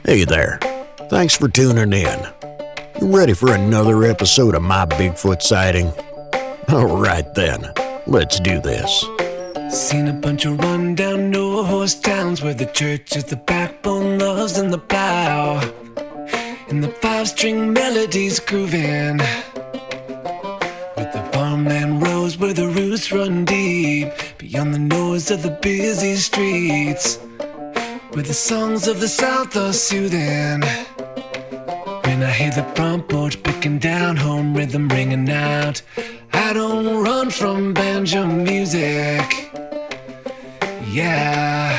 Hey there. Thanks for tuning in. You ready for another episode of my Bigfoot sighting? Alright then, let's do this. Seen a bunch of rundown no-horse towns where the church is the backbone, love's in the plow, and the five-string melodies grooving, with the farmland rows where the roots run deep, beyond the noise of the busy streets, where the songs of the South are soothing. When I hear the front porch picking down, home rhythm ringing out, I don't run from banjo music. Yeah.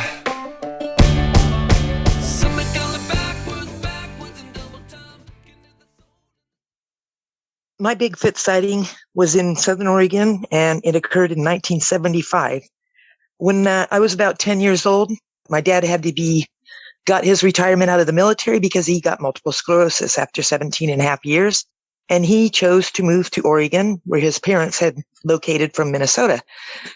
My Bigfoot sighting was in Southern Oregon, and it occurred in 1975. When I was about 10 years old, my dad got his retirement out of the military because he got multiple sclerosis after 17 and a half years. And he chose to move to Oregon, where his parents had located from Minnesota.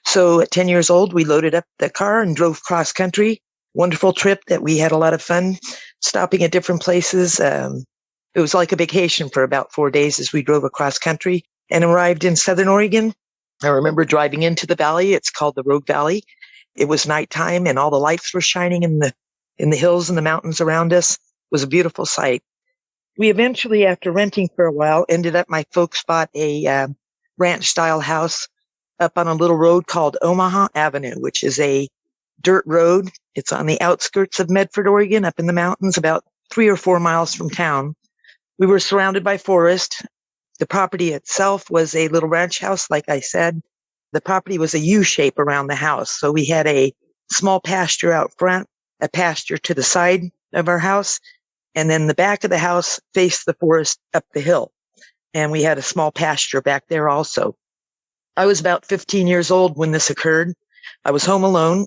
So at 10 years old, we loaded up the car and drove cross country. Wonderful trip that we had a lot of fun stopping at different places. It was like a vacation for about 4 days as we drove across country and arrived in Southern Oregon. I remember driving into the valley. It's called the Rogue Valley. It was nighttime and all the lights were shining in the hills and the mountains around us. It was a beautiful sight. We eventually, after renting for a while, ended up, my folks bought a ranch-style house up on a little road called Omaha Avenue, which is a dirt road. It's on the outskirts of Medford, Oregon, up in the mountains, about 3 or 4 miles from town. We were surrounded by forest. The property itself was a little ranch house, like I said. The property was a U shape around the house. So we had a small pasture out front, a pasture to the side of our house, and then the back of the house faced the forest up the hill. And we had a small pasture back there also. I was about 15 years old when this occurred. I was home alone,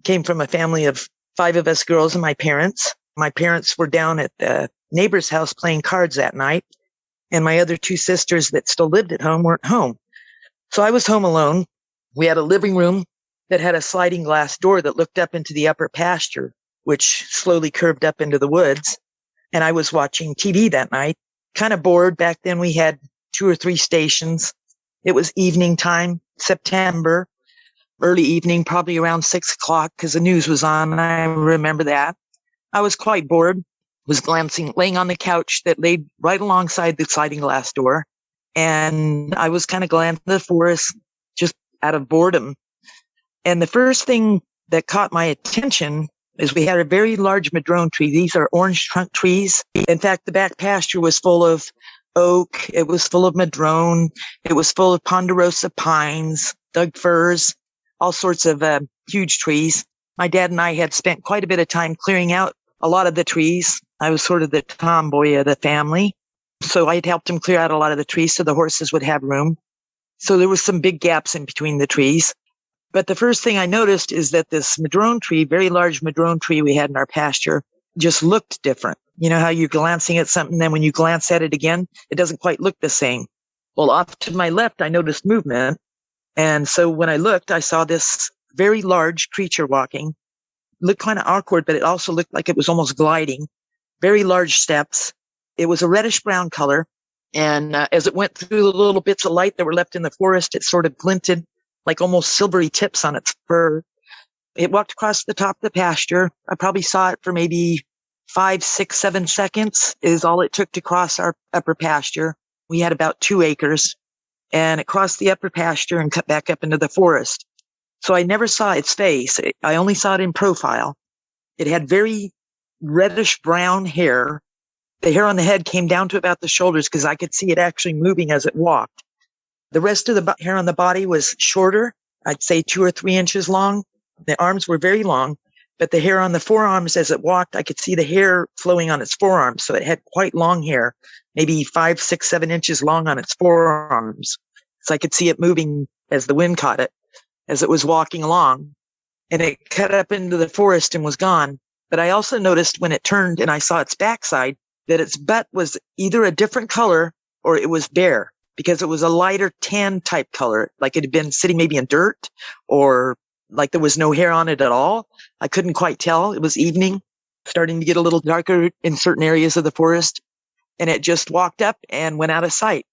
came from a family of 5 of us girls and my parents. My parents were down at the neighbor's house playing cards that night, and my other 2 sisters that still lived at home weren't home. So I was home alone. We had a living room that had a sliding glass door that looked up into the upper pasture, which slowly curved up into the woods. And I was watching TV that night, kind of bored. Back then we had 2 or 3 stations. It was evening time, September, early evening, probably around 6 o'clock because the news was on. And I remember that. I was quite bored, was laying on the couch that laid right alongside the sliding glass door. And I was kind of glancing at the forest just out of boredom. And the first thing that caught my attention is we had a very large madrone tree. These are orange trunk trees. In fact, the back pasture was full of oak. It was full of madrone. It was full of ponderosa pines, Doug firs, all sorts of huge trees. My dad and I had spent quite a bit of time clearing out a lot of the trees. I was sort of the tomboy of the family. So I had helped him clear out a lot of the trees so the horses would have room. So there was some big gaps in between the trees. But the first thing I noticed is that this madrone tree, very large madrone tree we had in our pasture, just looked different. You know how you're glancing at something, then when you glance at it again, it doesn't quite look the same. Well, off to my left, I noticed movement. And so when I looked, I saw this very large creature walking. Looked kind of awkward, but it also looked like it was almost gliding. Very large steps. It was a reddish brown color. And as it went through the little bits of light that were left in the forest, it sort of glinted like almost silvery tips on its fur. It walked across the top of the pasture. I probably saw it for maybe 5, 6, 7 seconds is all it took to cross our upper pasture. We had about 2 acres, and it crossed the upper pasture and cut back up into the forest. So I never saw its face. I only saw it in profile. It had very reddish brown hair. The hair on the head came down to about the shoulders because I could see it actually moving as it walked. The rest of the hair on the body was shorter. I'd say 2 or 3 inches long. The arms were very long, but the hair on the forearms as it walked, I could see the hair flowing on its forearms. So it had quite long hair, maybe 5, 6, 7 inches long on its forearms. So I could see it moving as the wind caught it, as it was walking along. And it cut up into the forest and was gone. But I also noticed when it turned and I saw its backside that its butt was either a different color or it was bare, because it was a lighter tan type color, like it had been sitting maybe in dirt or like there was no hair on it at all. I couldn't quite tell. It was evening. starting to get a little darker in certain areas of the forest. And it just walked up and went out of sight.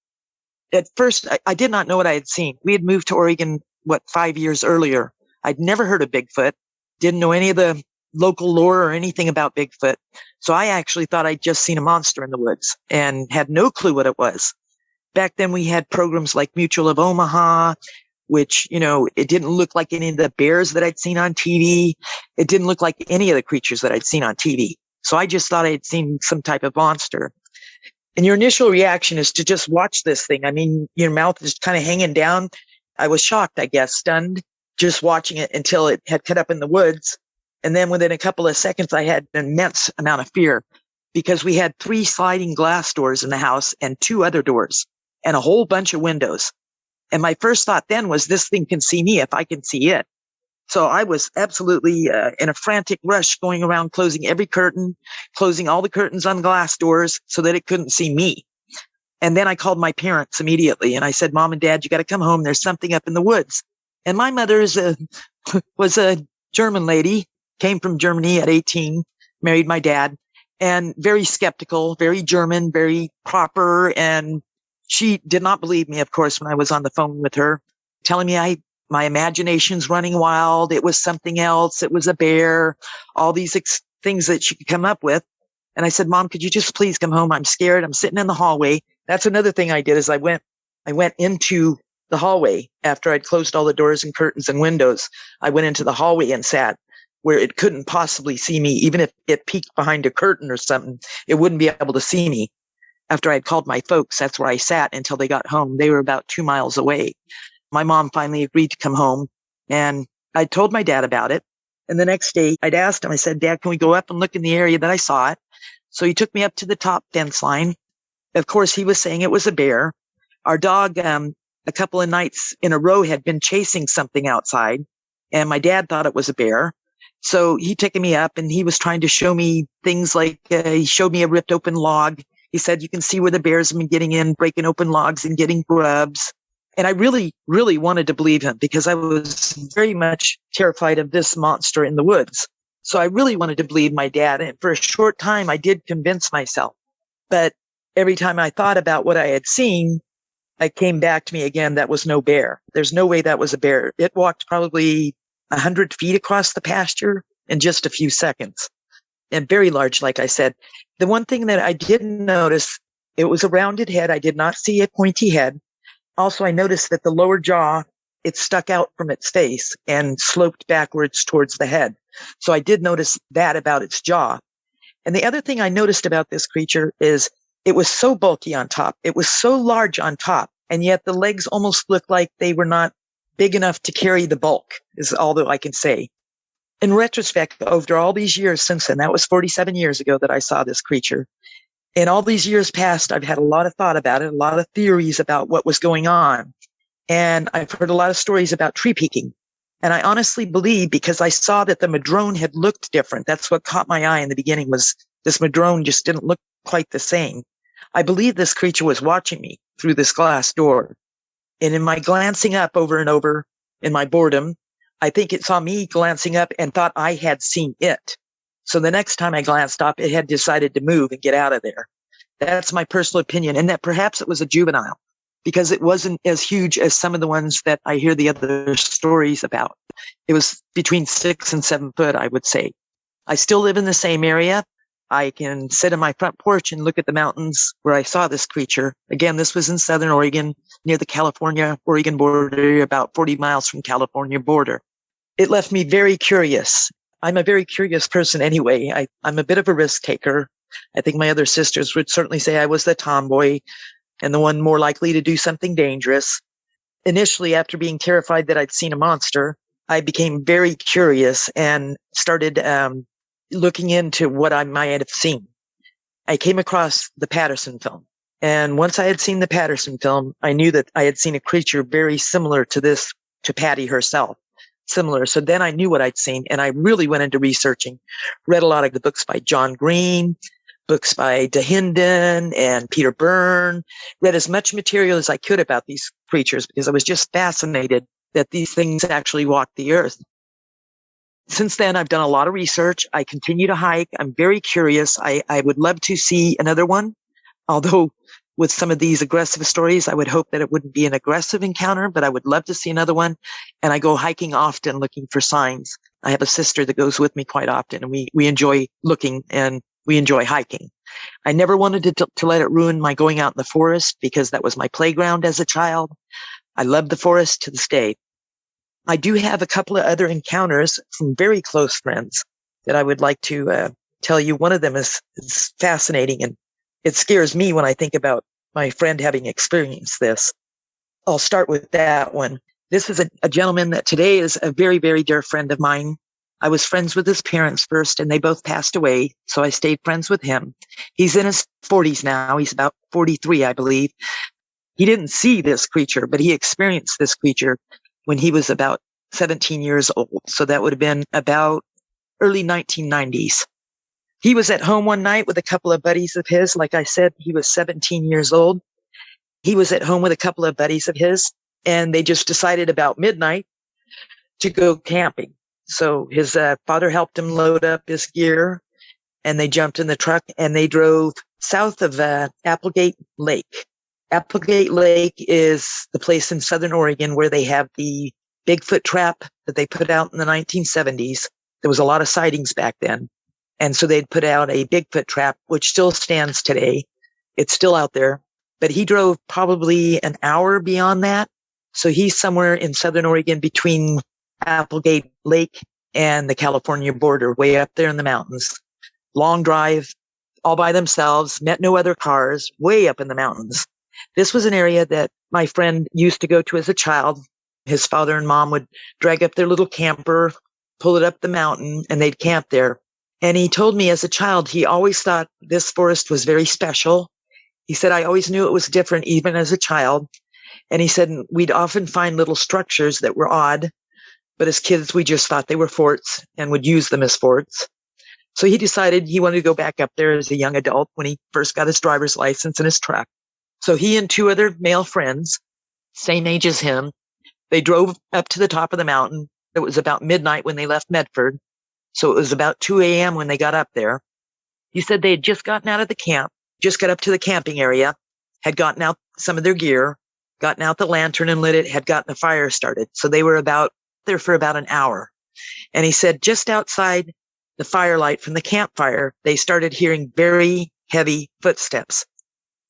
At first, I did not know what I had seen. We had moved to Oregon, 5 years earlier. I'd never heard of Bigfoot, didn't know any of the local lore or anything about Bigfoot. So I actually thought I'd just seen a monster in the woods and had no clue what it was. Back then we had programs like Mutual of Omaha, which, it didn't look like any of the bears that I'd seen on TV. It didn't look like any of the creatures that I'd seen on TV. So I just thought I had seen some type of monster. And your initial reaction is to just watch this thing. I mean, your mouth is kind of hanging down. I was shocked, I guess, stunned, just watching it until it had cut up in the woods. And then within a couple of seconds, I had an immense amount of fear because we had 3 sliding glass doors in the house and 2 other doors and a whole bunch of windows. And my first thought then was, this thing can see me if I can see it. So I was absolutely in a frantic rush, going around closing every curtain, closing all the curtains on glass doors so that it couldn't see me. And then I called my parents immediately and I said, Mom and Dad, you got to come home. There's something up in the woods. And my mother was a German lady, came from Germany at 18, married my dad, and very skeptical, very German, very proper. And she did not believe me, of course, when I was on the phone with her, telling me my imagination's running wild. It was something else. It was a bear, all these things that she could come up with. And I said, Mom, could you just please come home? I'm scared. I'm sitting in the hallway. That's another thing I did is I went into the hallway after I'd closed all the doors and curtains and windows. I went into the hallway and sat where it couldn't possibly see me. Even if it peeked behind a curtain or something, it wouldn't be able to see me. After I'd called my folks, that's where I sat until they got home. They were about 2 miles away. My mom finally agreed to come home, and I told my dad about it. And the next day I'd asked him, I said, Dad, can we go up and look in the area that I saw it? So he took me up to the top fence line. Of course, he was saying it was a bear. Our dog, a couple of nights in a row, had been chasing something outside, and my dad thought it was a bear. So he took me up and he was trying to show me things like, he showed me a ripped open log. He said, you can see where the bears have been getting in, breaking open logs and getting grubs. And I really, really wanted to believe him because I was very much terrified of this monster in the woods. So I really wanted to believe my dad. And for a short time, I did convince myself. But every time I thought about what I had seen, it came back to me again, that was no bear. There's no way that was a bear. It walked probably 100 feet across the pasture in just a few seconds. And very large, like I said. The one thing that I didn't notice, it was a rounded head. I did not see a pointy head. Also, I noticed that the lower jaw, it stuck out from its face and sloped backwards towards the head. So I did notice that about its jaw. And the other thing I noticed about this creature is it was so bulky on top. It was so large on top. And yet the legs almost looked like they were not big enough to carry the bulk, is all that I can say. In retrospect, over all these years since then, that was 47 years ago that I saw this creature. In all these years past, I've had a lot of thought about it, a lot of theories about what was going on. And I've heard a lot of stories about tree peeking. And I honestly believe, because I saw that the madrone had looked different. That's what caught my eye in the beginning, was this madrone just didn't look quite the same. I believe this creature was watching me through this glass door. And in my glancing up over and over in my boredom, I think it saw me glancing up and thought I had seen it. So the next time I glanced up, it had decided to move and get out of there. That's my personal opinion. And that perhaps it was a juvenile because it wasn't as huge as some of the ones that I hear the other stories about. It was between 6 and 7 foot, I would say. I still live in the same area. I can sit on my front porch and look at the mountains where I saw this creature. Again, this was in Southern Oregon, near the California-Oregon border, about 40 miles from California border. It left me very curious. I'm a very curious person anyway. I'm a bit of a risk taker. I think my other sisters would certainly say I was the tomboy and the one more likely to do something dangerous. Initially, after being terrified that I'd seen a monster, I became very curious and started looking into what I might have seen. I came across the Patterson film. And once I had seen the Patterson film, I knew that I had seen a creature very similar to this, to Patty herself. Similar. So then I knew what I'd seen, and I really went into researching, read a lot of the books by John Green, books by DeHinden and Peter Byrne, read as much material as I could about these creatures because I was just fascinated that these things actually walk the earth. Since then, I've done a lot of research. I continue to hike. I'm very curious. I would love to see another one, although with some of these aggressive stories, I would hope that it wouldn't be an aggressive encounter, but I would love to see another one. And I go hiking often looking for signs. I have a sister that goes with me quite often, and we enjoy looking and we enjoy hiking. I never wanted to let it ruin my going out in the forest because that was my playground as a child. I love the forest to this day. I do have a couple of other encounters from very close friends that I would like to tell you. One of them is fascinating, and it scares me when I think about my friend having experienced this. I'll start with that one. This is a gentleman that today is a very, very dear friend of mine. I was friends with his parents first, and they both passed away, so I stayed friends with him. He's in his 40s now. He's about 43, I believe. He didn't see this creature, but he experienced this creature when he was about 17 years old. So that would have been about early 1990s. He was at home one night with a couple of buddies of his. Like I said, he was 17 years old. He was at home with a couple of buddies of his, and they just decided about midnight to go camping. So his father helped him load up his gear, and they jumped in the truck and they drove south of Applegate Lake. Applegate Lake is the place in Southern Oregon where they have the Bigfoot trap that they put out in the 1970s. There was a lot of sightings back then. And so they'd put out a Bigfoot trap, which still stands today. It's still out there. But he drove probably an hour beyond that. So he's somewhere in Southern Oregon between Applegate Lake and the California border, way up there in the mountains. Long drive, all by themselves, met no other cars, way up in the mountains. This was an area that my friend used to go to as a child. His father and mom would drag up their little camper, pull it up the mountain, and they'd camp there. And he told me as a child, he always thought this forest was very special. He said, I always knew it was different, even as a child. And he said, we'd often find little structures that were odd, but as kids, we just thought they were forts and would use them as forts. So he decided he wanted to go back up there as a young adult when he first got his driver's license and his truck. So he and two other male friends, same age as him, they drove up to the top of the mountain. It was about midnight when they left Medford. So it was about 2 a.m. when they got up there. He said they had just gotten out of the camp, just got up to the camping area, had gotten out some of their gear, gotten out the lantern and lit it, had gotten a fire started. So they were about there for about an hour. And he said just outside the firelight from the campfire, they started hearing very heavy footsteps.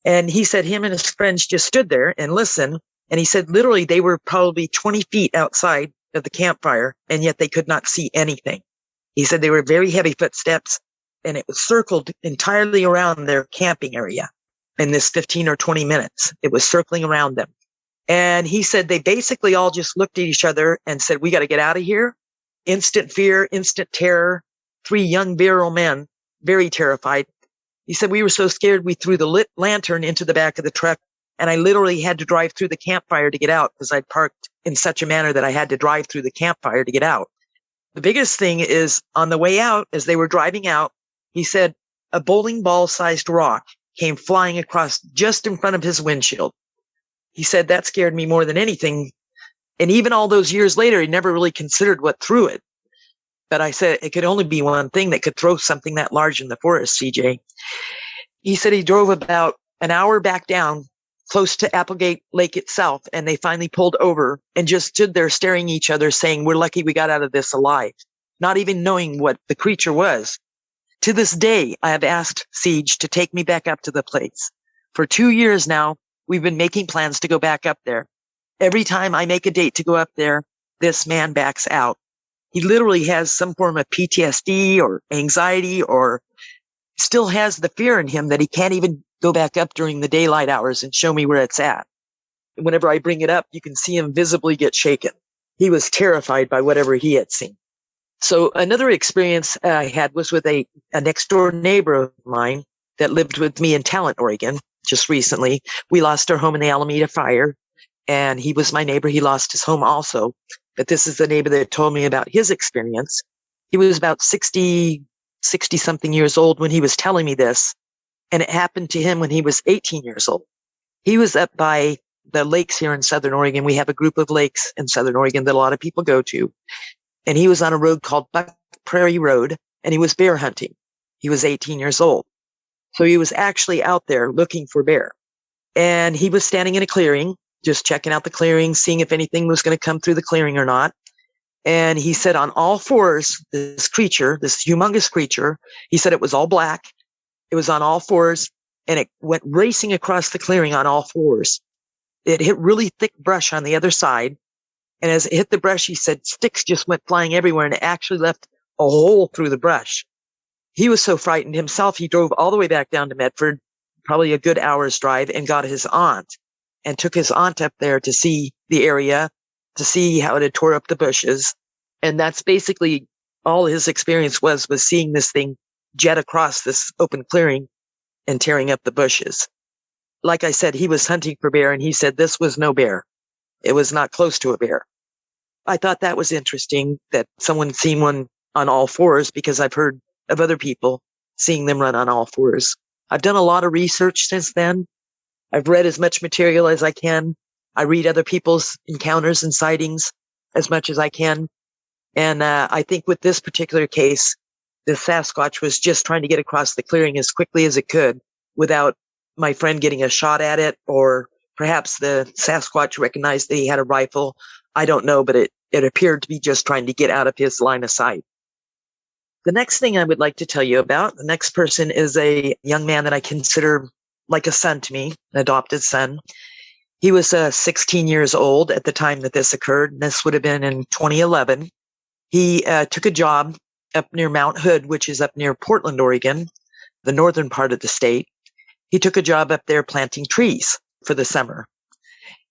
And he said him and his friends just stood there and listened. And he said literally they were probably 20 feet outside of the campfire, and yet they could not see anything. He said they were very heavy footsteps, and it was circled entirely around their camping area in this 15 or 20 minutes. It was circling around them. And he said they basically all just looked at each other and said, we got to get out of here. Instant fear, instant terror. 3 young virile men, very terrified. He said, we were so scared we threw the lit lantern into the back of the truck, and I literally had to drive through the campfire to get out because I'd parked in such a manner that I had to drive through the campfire to get out. The biggest thing is on the way out, as they were driving out, he said a bowling ball sized rock came flying across just in front of his windshield. He said that scared me more than anything. And even all those years later, he never really considered what threw it. But I said it could only be one thing that could throw something that large in the forest, CJ. He said he drove about an hour back down close to Applegate Lake itself, and they finally pulled over and just stood there staring at each other saying, we're lucky we got out of this alive, not even knowing what the creature was. To this day, I have asked Siege to take me back up to the place. For 2 years now, we've been making plans to go back up there. Every time I make a date to go up there, this man backs out. He literally has some form of PTSD or anxiety, or still has the fear in him that he can't even go back up during the daylight hours and show me where it's at. Whenever I bring it up, you can see him visibly get shaken. He was terrified by whatever he had seen. So another experience I had was with a next door neighbor of mine that lived with me in Talent, Oregon, just recently. We lost our home in the Alameda fire, and he was my neighbor. He lost his home also. But this is the neighbor that told me about his experience. He was about 60 something years old when he was telling me this. And it happened to him when he was 18 years old. He was up by the lakes here in Southern Oregon. We have a group of lakes in Southern Oregon that a lot of people go to. and he was on a road called Buck Prairie Road, and he was bear hunting. He was 18 years old. So he was actually out there looking for bear. And he was standing in a clearing, just checking out the clearing, seeing if anything was going to come through the clearing or not. And he said on all fours, this creature, this humongous creature, he said it was all black. It was on all fours, and it went racing across the clearing on all fours. It hit really thick brush on the other side. And as it hit the brush, he said sticks just went flying everywhere, and it actually left a hole through the brush. He was so frightened himself, he drove all the way back down to Medford, probably a good hour's drive, and got his aunt and took his aunt up there to see the area, to see how it had tore up the bushes. And that's basically all his experience was seeing this thing jet across this open clearing and tearing up the bushes. Like I said, he was hunting for bear, and he said this was no bear. It was not close to a bear. I thought that was interesting that someone seen one on all fours, because I've heard of other people seeing them run on all fours. I've done a lot of research since then. I've read as much material as I can. I read other people's encounters and sightings as much as I can. And I think with this particular case, the Sasquatch was just trying to get across the clearing as quickly as it could without my friend getting a shot at it, or perhaps the Sasquatch recognized that he had a rifle. I don't know, but it appeared to be just trying to get out of his line of sight. The next thing I would like to tell you about, the next person is a young man that I consider like a son to me, an adopted son. He was 16 years old at the time that this occurred, and this would have been in 2011. He took a job up near Mount Hood, which is up near Portland, Oregon, the northern part of the state. He took a job up there planting trees for the summer.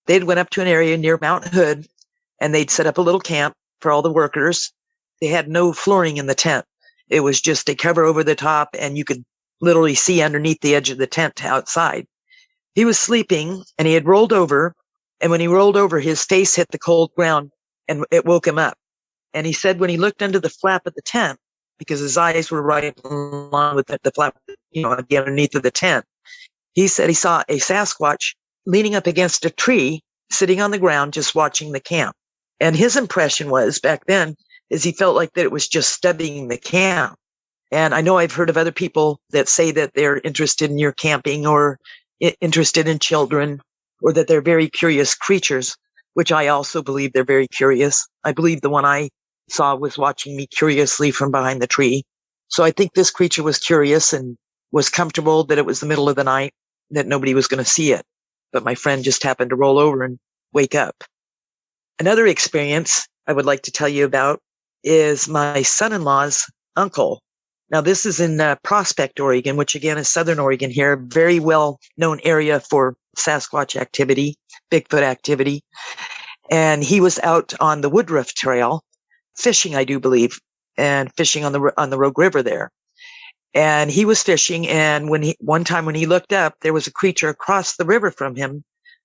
They'd went up to an area near Mount Hood, and they'd set up a little camp for all the workers. They had no flooring in the tent. It was just a cover over the top, and you could literally see underneath the edge of the tent outside. He was sleeping, and he had rolled over, and when he rolled over, his face hit the cold ground, and it woke him up. And he said when he looked under the flap of the tent, because his eyes were right along with the flap, underneath of the tent, he said he saw a Sasquatch leaning up against a tree, sitting on the ground, just watching the camp. And his impression was, back then, is he felt like that it was just studying the camp. And I know I've heard of other people that say that they're interested in your camping, or interested in children, or that they're very curious creatures, which I also believe they're very curious. I believe the one I saw was watching me curiously from behind the tree. So I think this creature was curious and was comfortable that it was the middle of the night, that nobody was going to see it. But my friend just happened to roll over and wake up. Another experience I would like to tell you about is my son-in-law's uncle. Now, this is in Prospect, Oregon, which again is southern Oregon here, very well-known area for Sasquatch activity, Bigfoot activity. And he was out on the Woodruff Trail fishing, I do believe, and fishing on the Rogue River there. And he was fishing, and one time when he looked up, there was a creature across the river from him,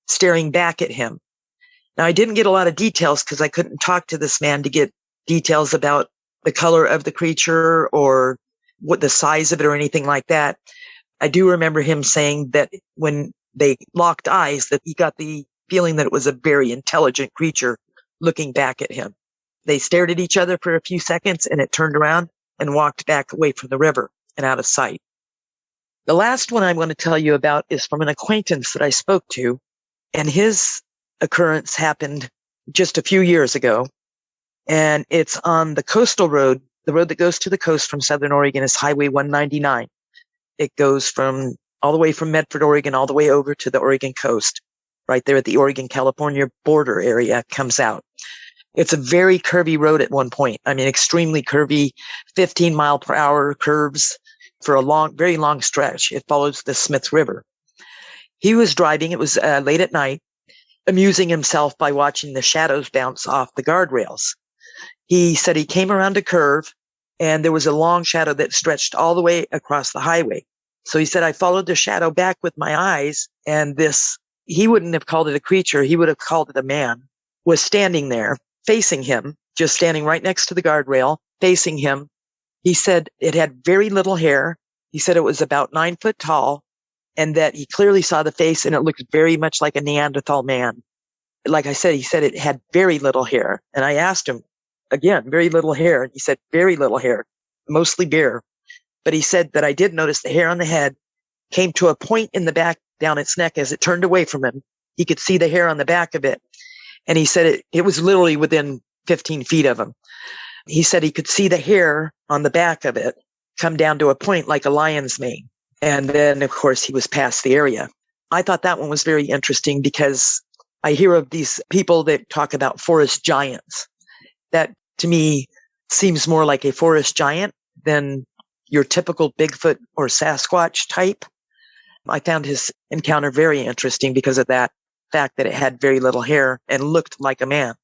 staring back at him. Now, I didn't get a lot of details because I couldn't talk to this man to get details about the color of the creature or what the size of it or anything like that. I do remember him saying that when they locked eyes, that he got the feeling that it was a very intelligent creature looking back at him. They stared at each other for a few seconds, and it turned around and walked back away from the river and out of sight. The last one I'm going to tell you about is from an acquaintance that I spoke to, and his occurrence happened just a few years ago. And it's on the coastal road. The road that goes to the coast from southern Oregon is Highway 199. It goes all the way from Medford, Oregon, all the way over to the Oregon coast. Right there at the Oregon-California border area comes out. It's a very curvy road at one point. I mean, extremely curvy, 15 mile per hour curves for a very long stretch. It follows the Smith River. He was driving. It was late at night, amusing himself by watching the shadows bounce off the guardrails. He said he came around a curve, and there was a long shadow that stretched all the way across the highway. So he said, I followed the shadow back with my eyes, and he wouldn't have called it a creature. He would have called it a man, was standing there facing him, just standing right next to the guardrail, facing him. He said it had very little hair. He said it was about 9 foot tall, and that he clearly saw the face, and it looked very much like a Neanderthal man. Like I said, he said it had very little hair. And I asked him, again, very little hair. He said very little hair, mostly bare. But he said that I did notice the hair on the head came to a point in the back down its neck as it turned away from him. He could see the hair on the back of it. And he said it was literally within 15 feet of him. He said he could see the hair on the back of it come down to a point like a lion's mane. And then, of course, he was past the area. I thought that one was very interesting because I hear of these people that talk about forest giants. That, to me, seems more like a forest giant than your typical Bigfoot or Sasquatch type. I found his encounter very interesting because of that fact that it had very little hair and looked like a man.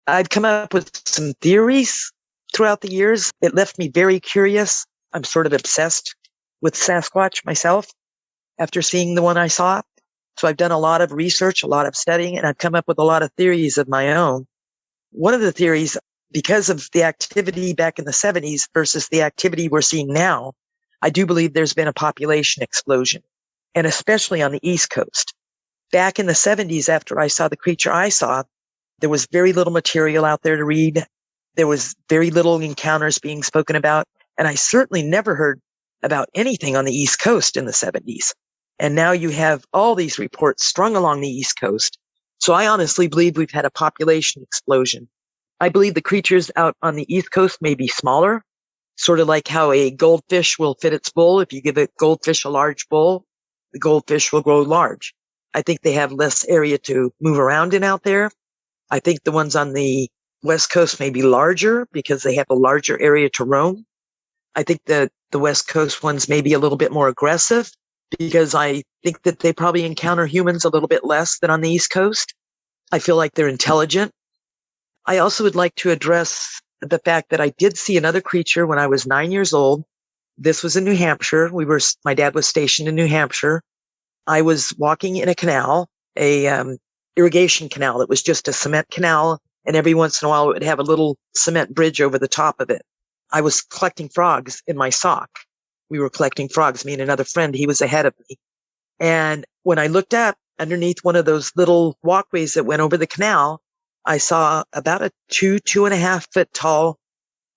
I've come up with some theories throughout the years. It left me very curious. I'm sort of obsessed with Sasquatch myself after seeing the one I saw. So I've done a lot of research, a lot of studying, and I've come up with a lot of theories of my own. One of the theories, because of the activity back in the 70s versus the activity we're seeing now, I do believe there's been a population explosion, and especially on the East Coast. Back in the 70s, after I saw the creature I saw, there was very little material out there to read. There was very little encounters being spoken about. And I certainly never heard about anything on the East Coast in the 70s. And now you have all these reports strung along the East Coast. So I honestly believe we've had a population explosion. I believe the creatures out on the East Coast may be smaller, sort of like how a goldfish will fit its bowl. If you give a goldfish a large bowl, the goldfish will grow large. I think they have less area to move around in out there. I think the ones on the West Coast may be larger because they have a larger area to roam. I think the West Coast ones may be a little bit more aggressive because I think that they probably encounter humans a little bit less than on the East Coast. I feel like they're intelligent. I also would like to address the fact that I did see another creature when I was 9 years old. This was in New Hampshire. My dad was stationed in New Hampshire. I was walking in a canal, irrigation canal. It was just a cement canal, and every once in a while it would have a little cement bridge over the top of it. I was collecting frogs in my sock. We were collecting frogs, me and another friend. He was ahead of me. And when I looked up underneath one of those little walkways that went over the canal, I saw about a 2.5 foot tall,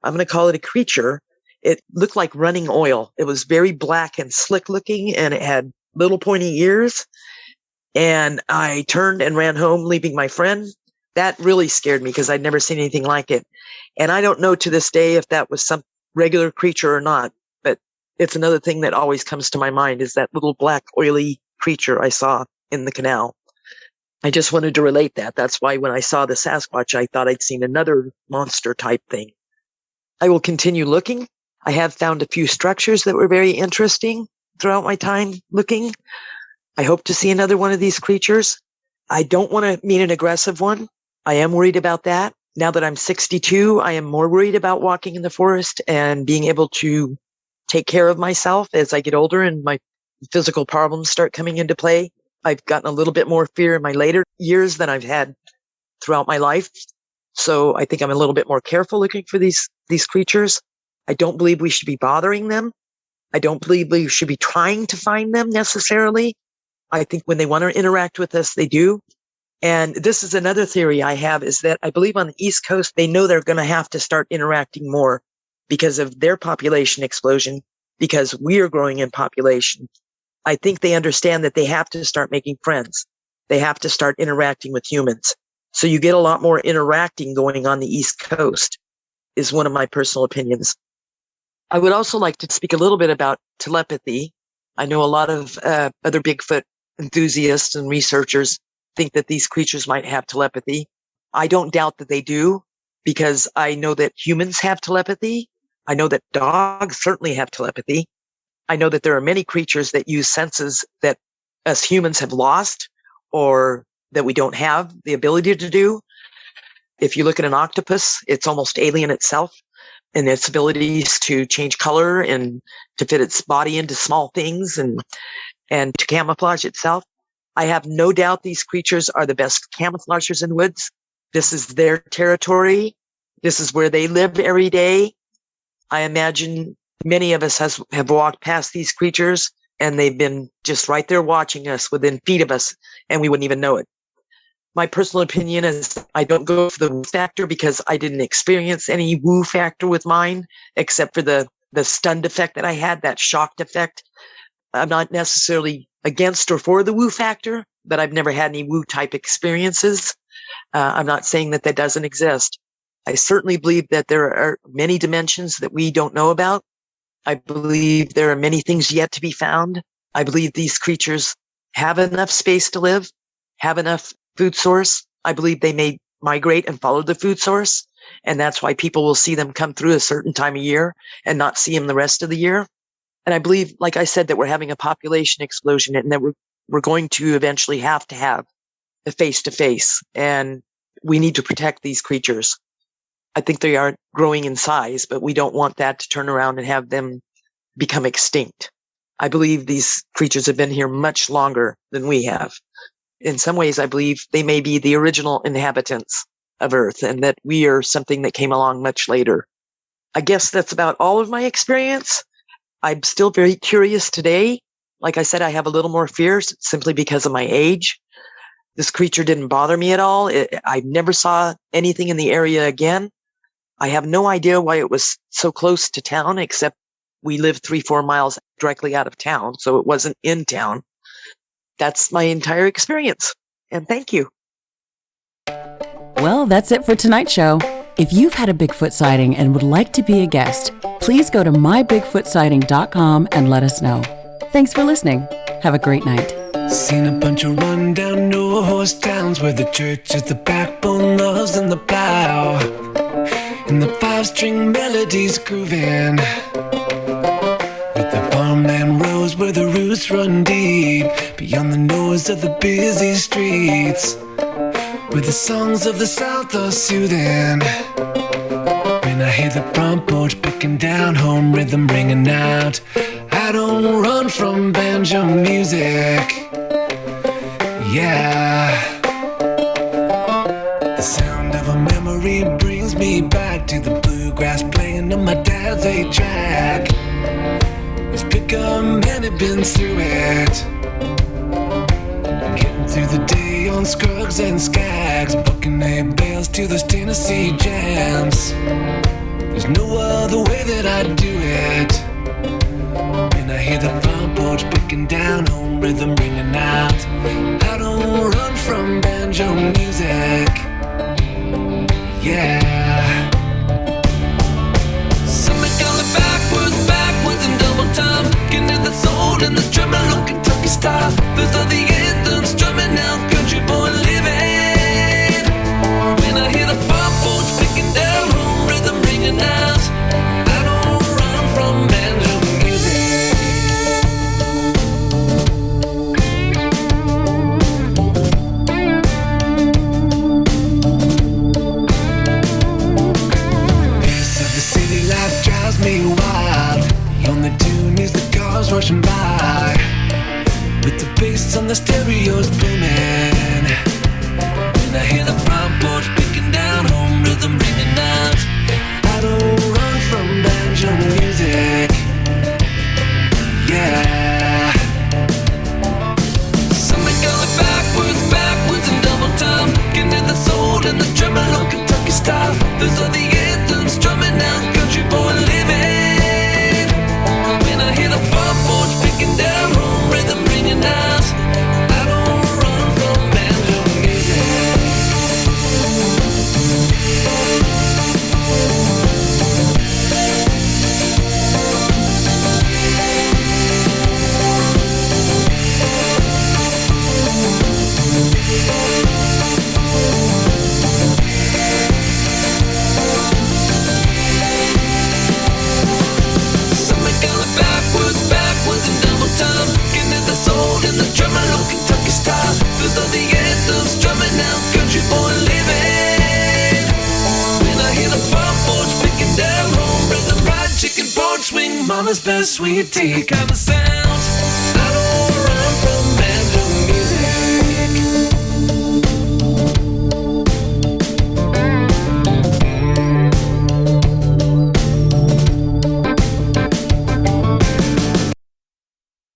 I'm going to call it a creature. It looked like running oil. It was very black and slick looking, and it had little pointy ears. And I turned and ran home, leaving my friend. That really scared me because I'd never seen anything like it. And I don't know to this day if that was some regular creature or not, but it's another thing that always comes to my mind is that little black oily creature I saw in the canal. I just wanted to relate that. That's why when I saw the Sasquatch, I thought I'd seen another monster type thing. I will continue looking. I have found a few structures that were very interesting throughout my time looking. I hope to see another one of these creatures. I don't want to meet an aggressive one. I am worried about that. Now that I'm 62, I am more worried about walking in the forest and being able to take care of myself as I get older and my physical problems start coming into play. I've gotten a little bit more fear in my later years than I've had throughout my life. So I think I'm a little bit more careful looking for these creatures. I don't believe we should be bothering them. I don't believe we should be trying to find them necessarily. I think when they want to interact with us, they do. And this is another theory I have is that I believe on the East Coast, they know they're going to have to start interacting more because of their population explosion, because we are growing in population. I think they understand that they have to start making friends. They have to start interacting with humans. So you get a lot more interacting going on the East Coast is one of my personal opinions. I would also like to speak a little bit about telepathy. I know a lot of other Bigfoot enthusiasts and researchers think that these creatures might have telepathy. I don't doubt that they do because I know that humans have telepathy. I know that dogs certainly have telepathy. I know that there are many creatures that use senses that us humans have lost or that we don't have the ability to do. If you look at an octopus, it's almost alien itself in its abilities to change color and to fit its body into small things and to camouflage itself. I have no doubt these creatures are the best camouflagers in the woods. This is their territory. This is where they live every day. I imagine many of us have walked past these creatures and they've been just right there watching us within feet of us and we wouldn't even know it. My personal opinion is I don't go for the woo factor because I didn't experience any woo factor with mine, except for the stunned effect that I had, that shocked effect. I'm not necessarily against or for the woo factor, but I've never had any woo type experiences. I'm not saying that that doesn't exist. I certainly believe that there are many dimensions that we don't know about. I believe there are many things yet to be found. I believe these creatures have enough space to live, have enough food source. I believe they may migrate and follow the food source. And that's why people will see them come through a certain time of year and not see them the rest of the year. And I believe, like I said, that we're having a population explosion and that we're going to eventually have to have a face-to-face, and we need to protect these creatures. I think they are growing in size, but we don't want that to turn around and have them become extinct. I believe these creatures have been here much longer than we have. In some ways, I believe they may be the original inhabitants of Earth and that we are something that came along much later. I guess that's about all of my experience. I'm still very curious today. Like I said, I have a little more fear simply because of my age. This creature didn't bother me at all. I never saw anything in the area again. I have no idea why it was so close to town, except we live 3-4 miles directly out of town, so it wasn't in town. That's my entire experience. And thank you. Well, that's it for tonight's show. If you've had a Bigfoot sighting and would like to be a guest, please go to mybigfootsighting.com and let us know. Thanks for listening. Have a great night. Seen a bunch of rundown no-horse towns where the church is the backbone, loves and the plow, and the 5-string melodies grooving, with the farmland rows where the roots run deep, beyond the noise of the busy streets, where the songs of the South are soothing. When I hear the front porch picking down, home rhythm ringing out, I don't run from banjo music. Yeah. The sound of a memory brings me back to the bluegrass playing on my dad's 8-track. It's Pickup Man had been through it, getting through the day on Scruggs and Skags, bucking their bales to those Tennessee jams. There's no other way that I'd do it. When I hear the front porch picking down, home rhythm ringing out, I don't run from banjo music. Yeah. Somebody call it backwards in double time, getting to the soul and the tremolo Kentucky style. Those are the anthems drumming out, country boy living. When I hear the front porch picking down, home rhythm ringing out, I don't run from banjo music. Pace of the city life drives me wild. The only tune is the cars rushing by, with the bass on the stereos booming. When I hear the front porch picking down, home rhythm ringing out, I don't run from banjo music. Yeah. Somebody call it backwards in double time, getting to the soul and the tremolo Kentucky style. Those are the anthems drumming out, country boy living. When I hear the front porch picking down, home rhythm ringing out, I don't run from banjo music. Somebody call it backwards in double time, getting to the soul and the tremolo Kentucky style. Those are the anthems drumming out, country boy living. When I hear the front porch picking down, home rhythm, fried chicken, porch swing, mama's best sweet tea kind of sound.